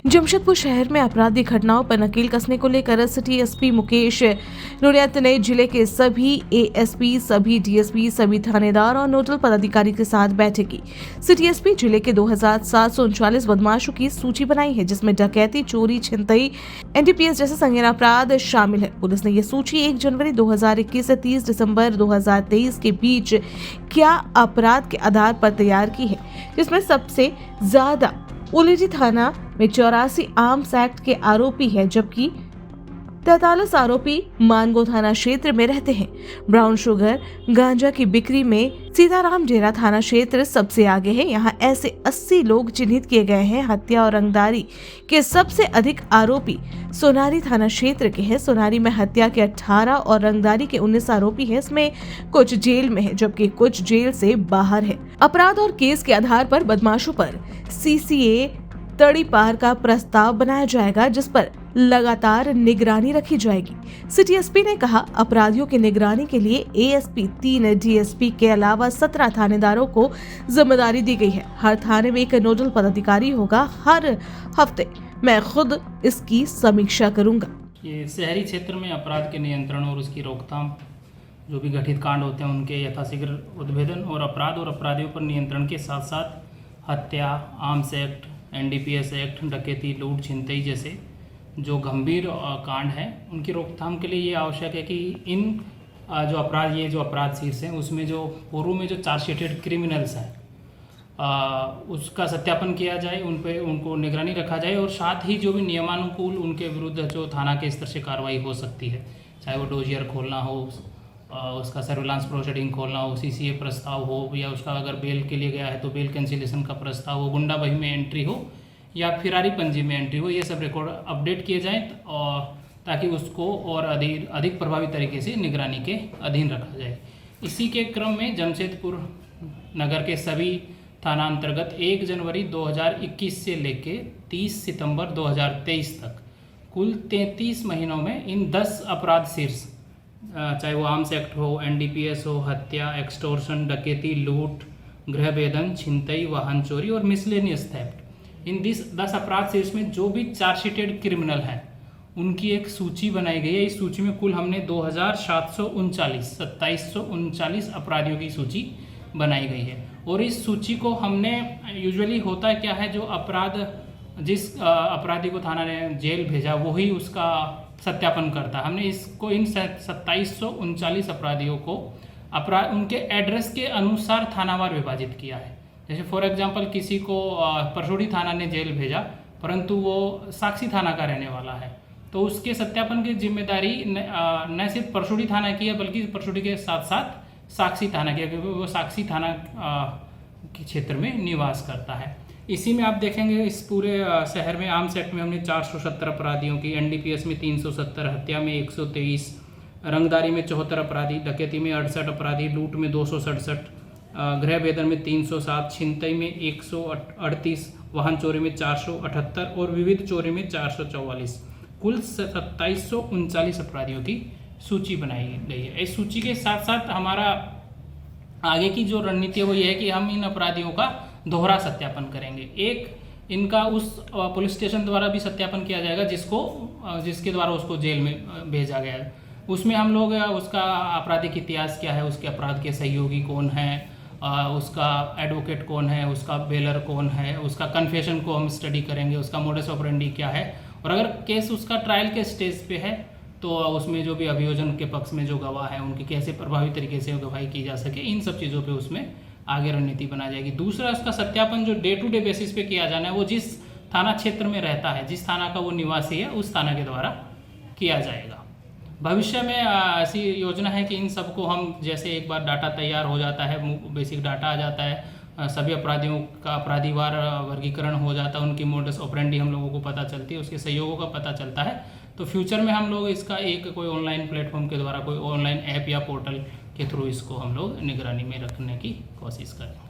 जमशेदपुर शहर में आपराधिक घटनाओं पर नकेल कसने को लेकर सिटी एसपी मुकेश नुरियत ने जिले के सभी एएसपी, सभी डीएसपी, सभी थानेदार और नोडल पदाधिकारी के साथ बैठक की। सिटी एसपी जिले के 2739 बदमाशों की सूची बनाई है, जिसमें डकैती, चोरी, छिनतई, एनडीपीएस जैसे संगीन अपराध शामिल है। पुलिस ने यह सूची 1 जनवरी 2021 से 30 दिसंबर 2023 के बीच क्या अपराध के आधार पर तैयार की है, जिसमें सबसे ज्यादा उलेटी थाना में 84 आर्म्स एक्ट के आरोपी हैं, जबकि 43 आरोपी मानगो थाना क्षेत्र में रहते हैं। ब्राउन शुगर, गांजा की बिक्री में सीताराम डेरा थाना क्षेत्र सबसे आगे है। यहाँ ऐसे 80 लोग चिन्हित किए गए हैं। हत्या और रंगदारी के सबसे अधिक आरोपी सोनारी थाना क्षेत्र के हैं। सोनारी में हत्या के 18 और रंगदारी के 19 आरोपी हैं। इसमें कुछ जेल में है, जबकि कुछ जेल से बाहर है। अपराध और केस के आधार पर बदमाशों पर सीसीए तड़ीपार का प्रस्ताव बनाया जाएगा, जिस पर लगातार निगरानी रखी जाएगी। सिटी एसपी ने कहा, अपराधियों की निगरानी के लिए एएसपी, 3 डीएसपी के अलावा 17 थानेदारों को जिम्मेदारी दी गई है। हर थाने में एक नोडल पदाधिकारी होगा। हर हफ्ते मैं खुद इसकी समीक्षा करूंगा। ये शहरी क्षेत्र में अपराध के नियंत्रण और उसकी रोकथाम, जो भी घटित कांड होते हैं उनके यथाशीघ्र उद्भेदन और अपराध और अपराधियों पर नियंत्रण के साथ साथ हत्या, आर्म्स एक्ट, एनडीपीएस एक्ट, डकैती, लूट, छिनतई जैसे जो गंभीर कांड हैं उनकी रोकथाम के लिए ये आवश्यक है कि इन जो अपराध शीर्ष हैं उसमें जो पूर्व में जो चार्जशीटेड क्रिमिनल्स हैं उसका सत्यापन किया जाए, उनको निगरानी रखा जाए और साथ ही जो भी नियमानुकूल उनके विरुद्ध जो थाना के स्तर से कार्रवाई हो सकती है, चाहे वो डोजियर खोलना हो, उसका सर्विलांस प्रोसीडिंग खोलना हो, सीसीए प्रस्ताव हो, या उसका अगर बेल के लिए गया है तो बेल कैंसिलेशन का प्रस्ताव हो, गुंडाबही में एंट्री हो या फिरारी पंजी में एंट्री हो, ये सब रिकॉर्ड अपडेट किए जाएँ और ताकि उसको और अधिक प्रभावी तरीके से निगरानी के अधीन रखा जाए। इसी के क्रम में जमशेदपुर नगर के सभी थाना अंतर्गत 1 जनवरी 2021 से लेके 30 सितंबर 2023 तक कुल 33 महीनों में इन 10 अपराध शीर्ष, चाहे वो आर्म्स एक्ट हो, एनडीपीएस हो, हत्या, एक्सटोर्शन, डकैती, लूट, गृहभेदन, छिनतई, वाहन चोरी और मिसलेनियस थेफ्ट, इन 10 अपराध शीर्ष में जो भी चार्जशीटेड क्रिमिनल हैं उनकी एक सूची बनाई गई है। इस सूची में कुल हमने 2739 अपराधियों की सूची बनाई गई है और इस सूची को हमने यूजुअली होता क्या है, जो जिस अपराधी को थाना ने जेल भेजा वही उसका सत्यापन करता है। हमने इसको इन 2739 अपराधियों को उनके एड्रेस के अनुसार थानावार विभाजित किया है। जैसे फॉर एग्जांपल किसी को परसोड़ी थाना ने जेल भेजा परंतु वो साक्षी थाना का रहने वाला है, तो उसके सत्यापन की जिम्मेदारी न सिर्फ परसोड़ी थाना की है बल्कि परसोड़ी के साथ साथ साक्षी थाना की है, क्योंकि वो साक्षी थाना के क्षेत्र में निवास करता है। इसी में आप देखेंगे इस पूरे शहर में आर्म्स एक्ट में हमने 470 अपराधियों की, एनडीपीएस में 370, हत्या में 123, रंगदारी में 74 अपराधी, डकैती में 68 अपराधी, लूट में 267, गृहभेदन में 307, छिनतई में 138, वाहन चोरी में 478 और विविध चोरी में 444, कुल 2739 अपराधियों की सूची बनाई गई है। इस सूची के साथ साथ हमारा आगे की जो रणनीति है वो ये है कि हम इन अपराधियों का दोहरा सत्यापन करेंगे। एक इनका उस पुलिस स्टेशन द्वारा भी सत्यापन किया जाएगा जिसके द्वारा उसको जेल में भेजा गया है। उसमें हम लोग उसका आपराधिक इतिहास क्या है, उसके अपराध के सहयोगी कौन है, उसका एडवोकेट कौन है, उसका बेलर कौन है, उसका कन्फेशन को हम स्टडी करेंगे, उसका मोडस ऑपरेंडी क्या है, और अगर केस उसका ट्रायल के स्टेज पे है तो उसमें जो भी अभियोजन के पक्ष में जो गवाह है उनकी कैसे प्रभावी तरीके से गवाही की जा सके, इन सब चीज़ों पे उसमें आगे रणनीति बनाई जाएगी। दूसरा, उसका सत्यापन जो डे टू डे बेसिस पे किया जाना है वो जिस थाना क्षेत्र में रहता है, जिस थाना का वो निवासी है, उस थाना के द्वारा किया जाएगा। भविष्य में ऐसी योजना है कि इन सबको हम जैसे एक बार डाटा तैयार हो जाता है, बेसिक डाटा आ जाता है, सभी अपराधियों का अपराधीवार वर्गीकरण हो जाता है, उनकी मोडस ऑपरेंडी हम लोगों को पता चलती है, उसके सहयोगों का पता चलता है, तो फ्यूचर में हम लोग इसका एक कोई ऑनलाइन प्लेटफॉर्म के द्वारा, कोई ऑनलाइन ऐप या पोर्टल के थ्रू इसको हम लोग निगरानी में रखने की कोशिश करें।